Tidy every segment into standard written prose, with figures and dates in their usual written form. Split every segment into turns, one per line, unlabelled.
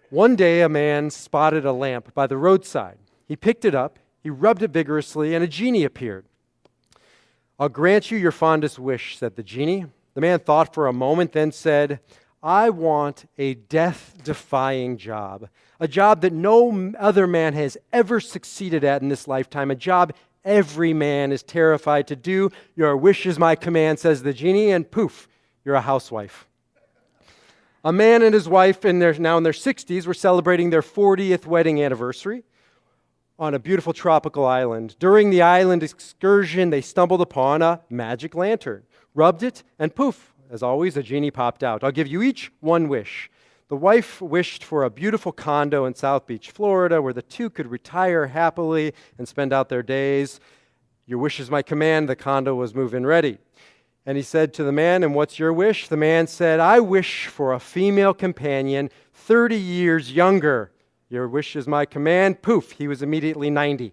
One day a man spotted a lamp by the roadside. He picked it up, he rubbed it vigorously, and a genie appeared. "I'll grant you your fondest wish," said the genie. The man thought for a moment, then said, "I want a death-defying job, a job that no other man has ever succeeded at in this lifetime, a job every man is terrified to do. Your wish is my command," says the genie, and poof, you're a housewife. A man and his wife, now in their 60s, were celebrating their 40th wedding anniversary on a beautiful tropical island. During the island excursion, they stumbled upon a magic lantern, rubbed it, and poof, as always, a genie popped out. "I'll give you each one wish." The wife wished for a beautiful condo in South Beach, Florida, where the two could retire happily and spend out their days. "Your wish is my command." The condo was move-in ready. And he said to the man, "And what's your wish?" The man said, "I wish for a female companion 30 years younger." "Your wish is my command." Poof, he was immediately 90.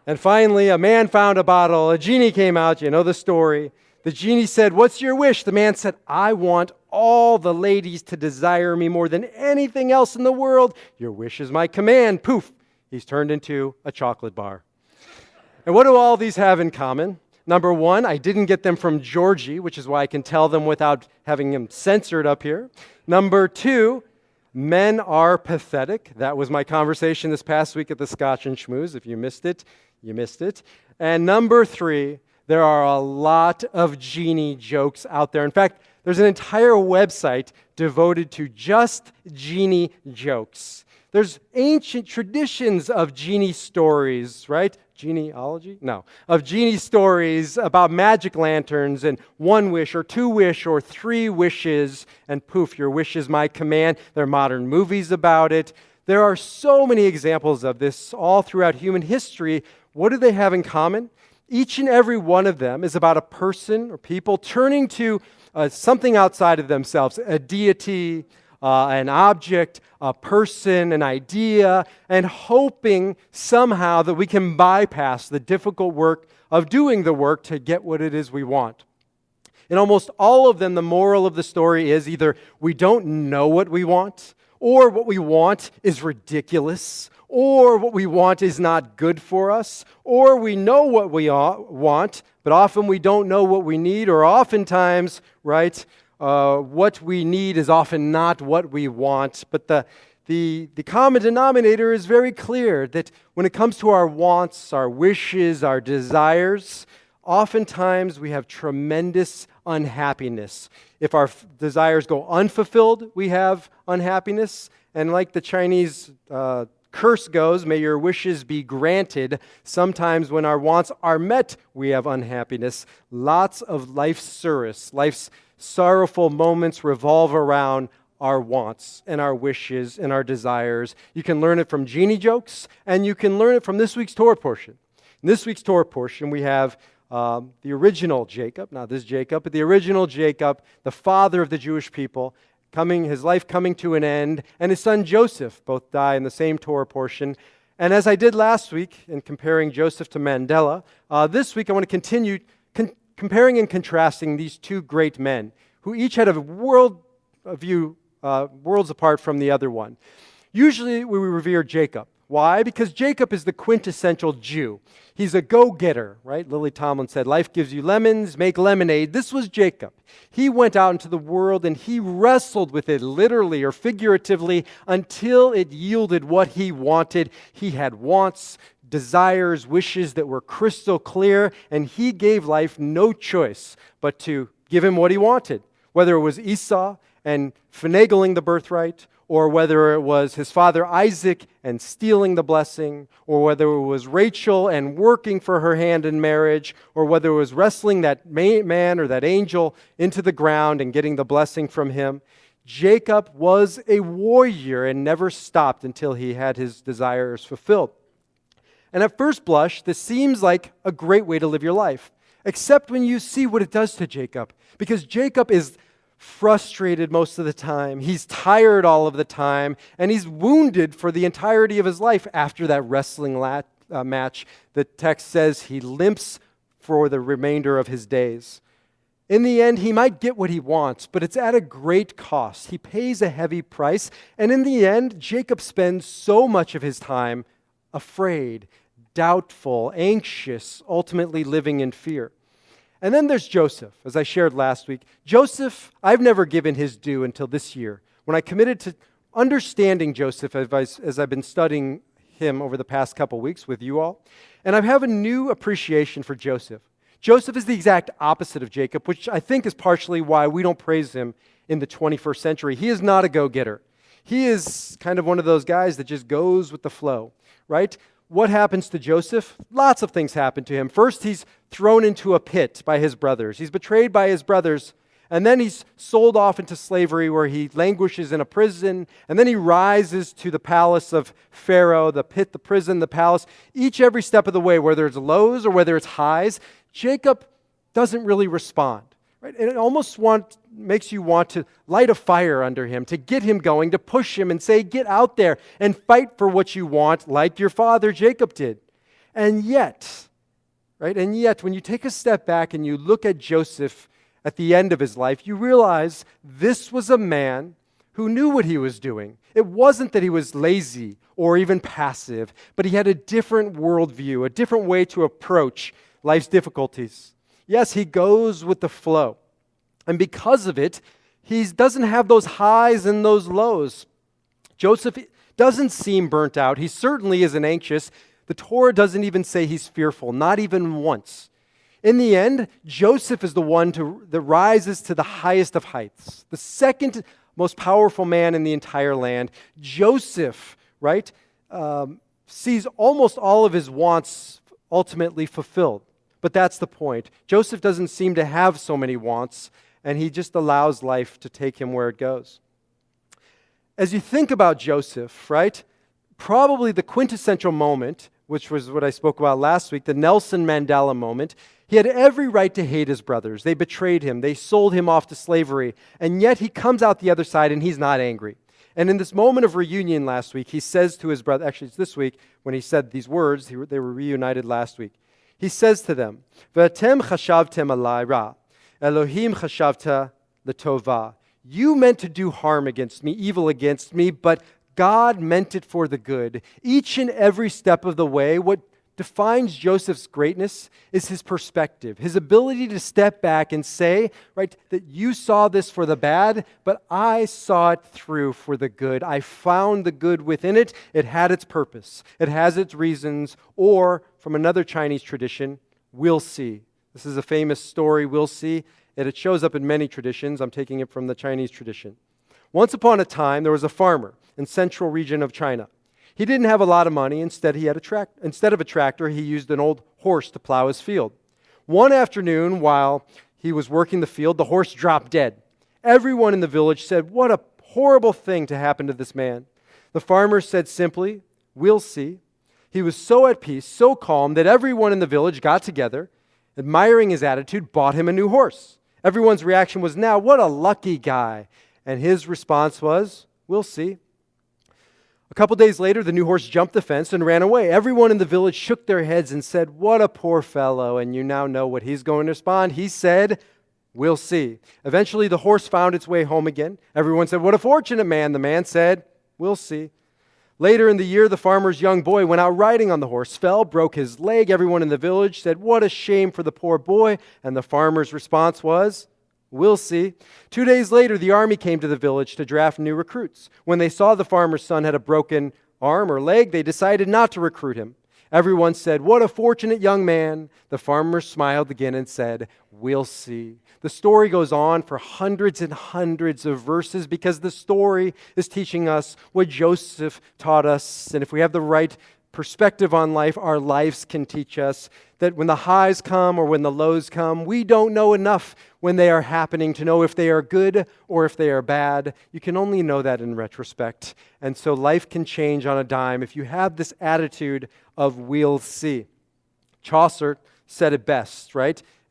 And finally, a man found a bottle. A genie came out. You know the story. The genie said, "What's your wish?" The man said, "I want all the ladies to desire me more than anything else in the world." "Your wish is my command." Poof, he's turned into a chocolate bar. And what do all these have in common? Number one, I didn't get them from Georgie, which is why I can tell them without having them censored up here. Number two, men are pathetic. That was my conversation this past week at the Scotch and Schmooze. If you missed it, you missed it. And number three, there are a lot of genie jokes out there. In fact, there's an entire website devoted to just genie jokes. There's ancient traditions of genie stories, right? Genealogy? No. Of genie stories about magic lanterns and one wish or two wish or three wishes, and poof, your wish is my command. There are modern movies about it. There are so many examples of this all throughout human history. What do they have in common? Each and every one of them is about a person or people turning to something outside of themselves, a deity, an object, a person, an idea, and hoping somehow that we can bypass the difficult work of doing the work to get what it is we want. In almost all of them, the moral of the story is either we don't know what we want, or what we want is ridiculous, or what we want is not good for us, or we know what we want, but often we don't know what we need, or oftentimes, right, what we need is often not what we want. But the common denominator is very clear that when it comes to our wants, our wishes, our desires, oftentimes we have tremendous unhappiness. If our desires go unfulfilled, we have unhappiness. And like the Chinese curse goes, may your wishes be granted. Sometimes when our wants are met, we have unhappiness. Lots of life's sorrowful moments revolve around our wants and our wishes and our desires. You can learn it from genie jokes, and you can learn it from this week's Torah portion. In this week's Torah portion, we have the original Jacob, not this Jacob, but the original Jacob, the father of the Jewish people, his life coming to an end, and his son Joseph both die in the same Torah portion. And as I did last week in comparing Joseph to Mandela, this week I want to continue comparing and contrasting these two great men who each had a worlds apart from the other one. Usually we revere Jacob. Why? Because Jacob is the quintessential Jew. He's a go-getter, right? Lily Tomlin said, "Life gives you lemons, make lemonade." This was Jacob. He went out into the world and he wrestled with it literally or figuratively until it yielded what he wanted. He had wants, desires, wishes that were crystal clear, and he gave life no choice but to give him what he wanted, whether it was Esau and finagling the birthright, or whether it was his father Isaac and stealing the blessing, or whether it was Rachel and working for her hand in marriage, or whether it was wrestling that man or that angel into the ground and getting the blessing from him. Jacob was a warrior and never stopped until he had his desires fulfilled. And at first blush, this seems like a great way to live your life, except when you see what it does to Jacob, because Jacob is frustrated most of the time. He's tired all of the time, and he's wounded for the entirety of his life after that wrestling match. The text says he limps for the remainder of his days. In the end, he might get what he wants, but it's at a great cost. He pays a heavy price, and in the end, Jacob spends so much of his time afraid, doubtful, anxious, ultimately living in fear. And then there's Joseph, as I shared last week. Joseph, I've never given his due until this year, when I committed to understanding Joseph as I've been studying him over the past couple weeks with you all. And I have a new appreciation for Joseph. Joseph is the exact opposite of Jacob, which I think is partially why we don't praise him in the 21st century. He is not a go-getter. He is kind of one of those guys that just goes with the flow, right? What happens to Joseph? Lots of things happen to him. First, he's thrown into a pit by his brothers. He's betrayed by his brothers, and then he's sold off into slavery where he languishes in a prison, and then he rises to the palace of Pharaoh, the pit, the prison, the palace. Every step of the way, whether it's lows or whether it's highs, Jacob doesn't really respond. Right? And it almost makes you want to light a fire under him, to get him going, to push him and say, get out there and fight for what you want like your father Jacob did. And yet, when you take a step back and you look at Joseph at the end of his life, you realize this was a man who knew what he was doing. It wasn't that he was lazy or even passive, but he had a different worldview, a different way to approach life's difficulties. Yes, he goes with the flow. And because of it, he doesn't have those highs and those lows. Joseph doesn't seem burnt out. He certainly isn't anxious. The Torah doesn't even say he's fearful, not even once. In the end, Joseph is the one that rises to the highest of heights, the second most powerful man in the entire land. Joseph, sees almost all of his wants ultimately fulfilled. But that's the point. Joseph doesn't seem to have so many wants, and he just allows life to take him where it goes. As you think about Joseph, probably the quintessential moment, which was what I spoke about last week, the Nelson Mandela moment, he had every right to hate his brothers. They betrayed him. They sold him off to slavery. And yet he comes out the other side and he's not angry. And in this moment of reunion last week, he says to his brother, actually it's this week when he said these words, they were reunited last week. He says to them, "V'atem chashavtem alai ra, Elohim chashavta l'tova." You meant to do harm against me, evil against me, but God meant it for the good. Each and every step of the way, what defines Joseph's greatness is his perspective, his ability to step back and say, that you saw this for the bad, but I saw it through for the good. I found the good within it. It had its purpose. It has its reasons. Or, from another Chinese tradition, we'll see. This is a famous story, we'll see. And it shows up in many traditions. I'm taking it from the Chinese tradition. Once upon a time, there was a farmer in central region of China. He didn't have a lot of money. Instead of a tractor, he used an old horse to plow his field. One afternoon, while he was working the field, the horse dropped dead. Everyone in the village said, "What a horrible thing to happen to this man." The farmer said simply, "We'll see." He was so at peace, so calm, that everyone in the village got together, admiring his attitude, bought him a new horse. Everyone's reaction was, "Now, what a lucky guy." And his response was, "We'll see." A couple days later, the new horse jumped the fence and ran away. Everyone in the village shook their heads and said, "What a poor fellow." And you now know what he's going to respond. He said, "We'll see." Eventually, the horse found its way home again. Everyone said, "What a fortunate man." The man said, "We'll see." Later in the year, the farmer's young boy went out riding on the horse, fell, broke his leg. Everyone in the village said, "What a shame for the poor boy." And the farmer's response was, "We'll see." 2 days later, the army came to the village to draft new recruits. When they saw the farmer's son had a broken arm or leg, they decided not to recruit him. Everyone said, "What a fortunate young man." The farmer smiled again and said, "We'll see." The story goes on for hundreds and hundreds of verses because the story is teaching us what Joseph taught us. And if we have the right perspective on life, our lives can teach us that when the highs come or when the lows come, we don't know enough when they are happening to know if they are good or if they are bad. You can only know that in retrospect. And so life can change on a dime if you have this attitude of "we'll see." Chaucer said it best,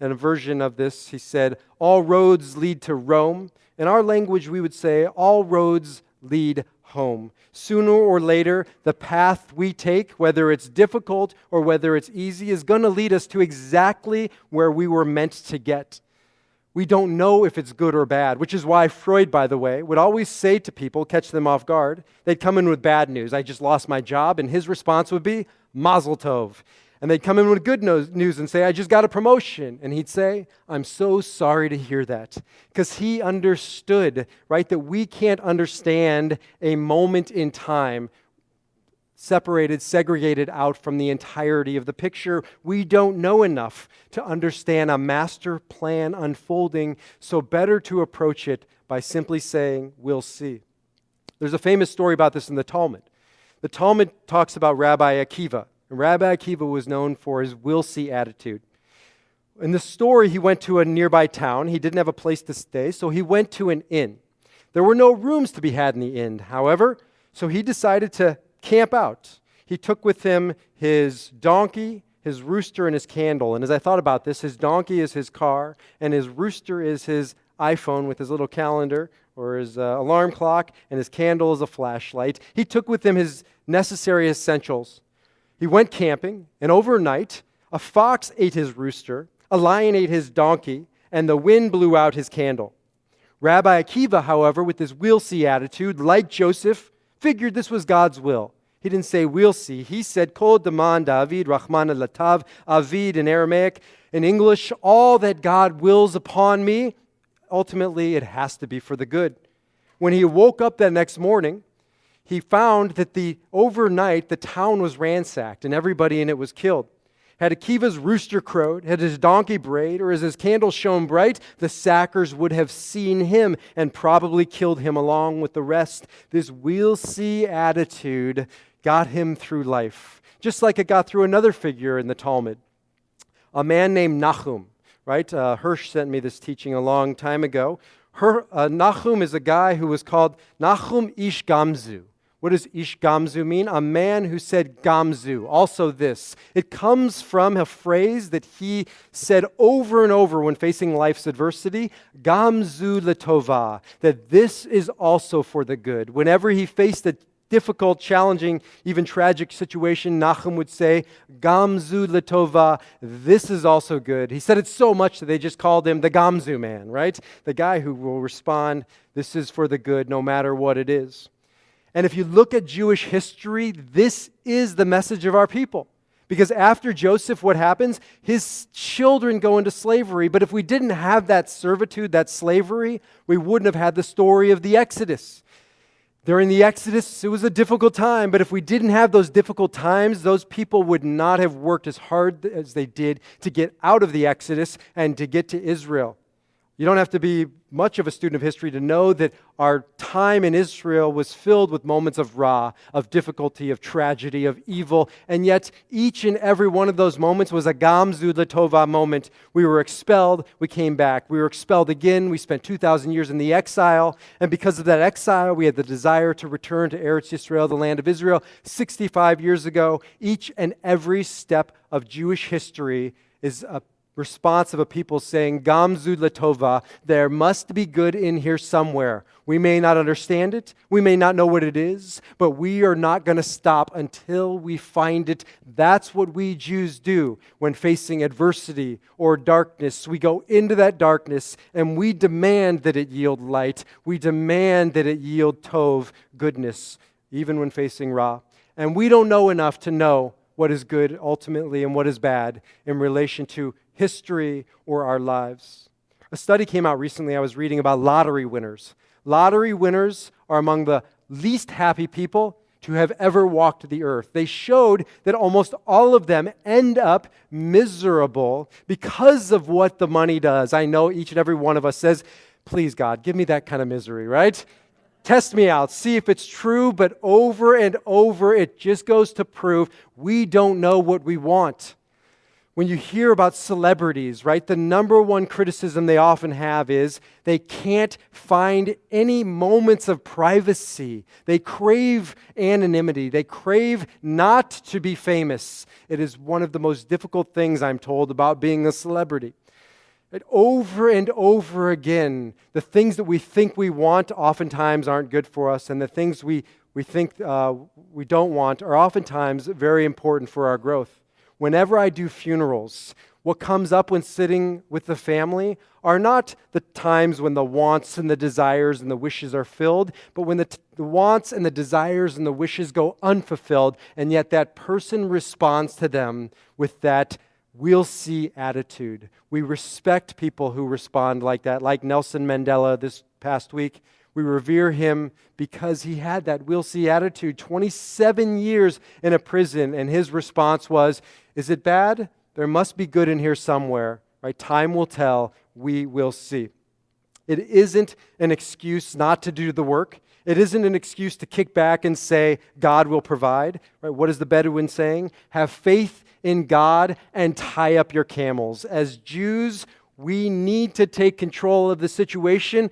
In a version of this, he said, "All roads lead to Rome." In our language, we would say, "All roads lead home." Sooner or later, the path we take, whether it's difficult or whether it's easy, is going to lead us to exactly where we were meant to get. We don't know if it's good or bad, which is why Freud, by the way, would always say to people, catch them off guard, they'd come in with bad news. I just lost my job, and his response would be, Mazel Tov. And they'd come in with good news and say, I just got a promotion. And he'd say, I'm so sorry to hear that. Because he understood, right, that we can't understand a moment in time separated, segregated out from the entirety of the picture. We don't know enough to understand a master plan unfolding, so better to approach it by simply saying, we'll see. There's a famous story about this in the Talmud. The Talmud talks about Rabbi Akiva. And Rabbi Akiva was known for his we'll see attitude. In the story, he went to a nearby town. He didn't have a place to stay, so he went to an inn. There were no rooms to be had in the inn, however, so he decided to camp out. He took with him his donkey, his rooster, and his candle. And as I thought about this, his donkey is his car, and his rooster is his iPhone with his little calendar or his alarm clock, and his candle is a flashlight. He took with him his necessary essentials. He went camping, and overnight, a fox ate his rooster, a lion ate his donkey, and the wind blew out his candle. Rabbi Akiva, however, with his we'll see attitude, like Joseph, figured this was God's will. He didn't say, we'll see. He said, Kol daman David Rahman latav, Avid in Aramaic. In English, all that God wills upon me, ultimately it has to be for the good. When he woke up that next morning, he found that overnight the town was ransacked and everybody in it was killed. Had Akiva's rooster crowed, had his donkey brayed, or as his candle shone bright, the sackers would have seen him and probably killed him along with the rest. This we'll see attitude got him through life, just like it got through another figure in the Talmud, a man named Nahum, right? Hirsch sent me this teaching a long time ago. Nahum is a guy who was called Nahum Ish Gamzu. What does Ish Gamzu mean? A man who said Gamzu, also this. It comes from a phrase that he said over and over when facing life's adversity, Gamzu Latova, that this is also for the good. Whenever he faced a difficult, challenging, even tragic situation, Nahum would say, Gamzu Latova, this is also good. He said it so much that they just called him the Gamzu man, right? The guy who will respond, this is for the good no matter what it is. And if you look at Jewish history, this is the message of our people. Because after Joseph, what happens? His children go into slavery. But if we didn't have that servitude, that slavery, we wouldn't have had the story of the Exodus. During the Exodus, it was a difficult time. But if we didn't have those difficult times, those people would not have worked as hard as they did to get out of the Exodus and to get to Israel. You don't have to be much of a student of history to know that our time in Israel was filled with moments of Ra, of difficulty, of tragedy, of evil, and yet each and every one of those moments was a Gamzu Latova moment. We were expelled, we came back. We were expelled again, we spent 2,000 years in the exile, and because of that exile, we had the desire to return to Eretz Yisrael, the land of Israel, 65 years ago. Each and every step of Jewish history is a response of a people saying, Gamzu Latova, there must be good in here somewhere. We may not understand it, we may not know what it is, but we are not going to stop until we find it. That's what we Jews do when facing adversity or darkness. We go into that darkness and we demand that it yield light. We demand that it yield tov, goodness, even when facing Ra. And we don't know enough to know what is good ultimately and what is bad in relation to history or our lives. A study came out recently I was reading about lottery winners. Lottery winners are among the least happy people to have ever walked the earth. They showed that almost all of them end up miserable because of what the money does. I know each and every one of us says, please God, give me that kind of misery, right? Test me out, see if it's true, but over and over it just goes to prove we don't know what we want. When you hear about celebrities, right, the number one criticism they often have is they can't find any moments of privacy. They crave anonymity. They crave not to be famous. It is one of the most difficult things, I'm told, about being a celebrity. And over and over again, the things that we think we want oftentimes aren't good for us, and the things we think we don't want are oftentimes very important for our growth. whenever I do funerals, what comes up when sitting with the family are not the times when the wants and the desires and the wishes are filled, but when the wants and the desires and the wishes go unfulfilled, and yet that person responds to them with that we'll see attitude. We respect people who respond like that, like Nelson Mandela this past week. We revere him because he had that we'll see attitude. 27 years in a prison, and his response was, is it bad? There must be good in here somewhere, right? Time will tell. We will see. It isn't an excuse not to do the work. It isn't an excuse to kick back and say, God will provide. Right? What is the Bedouin saying? Have faith in God and tie up your camels. As Jews, we need to take control of the situation.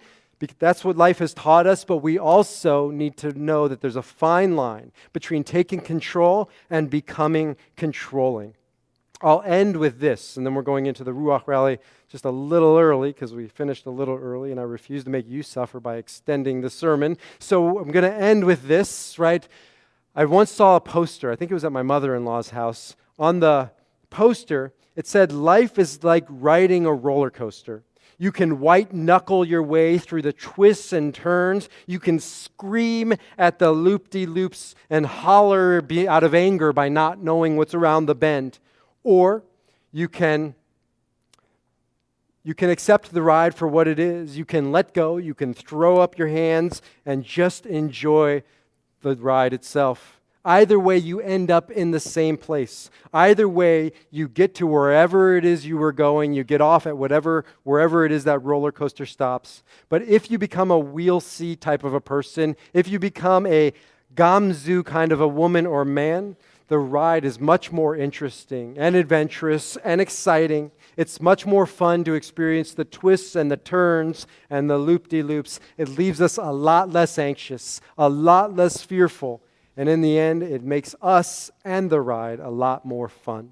That's what life has taught us, but we also need to know that there's a fine line between taking control and becoming controlling. I'll end with this, and then we're going into the Ruach rally just a little early because we finished a little early, and I refuse to make you suffer by extending the sermon. So I'm going to end with this, right? I once saw a poster, I think it was at my mother-in-law's house. On the poster, it said, life is like riding a roller coaster. You can white-knuckle your way through the twists and turns. You can scream at the loop-de-loops and holler out of anger by not knowing what's around the bend. Or you can accept the ride for what it is. You can let go. You can throw up your hands and just enjoy the ride itself. Either way, you end up in the same place. Either way, you get to wherever it is you were going. You get off at wherever it is that roller coaster stops. But if you become a we'll-see type of a person, if you become a gamzu kind of a woman or man, the ride is much more interesting and adventurous and exciting. It's much more fun to experience the twists and the turns and the loop-de-loops. It leaves us a lot less anxious, a lot less fearful. And in the end, it makes us and the ride a lot more fun.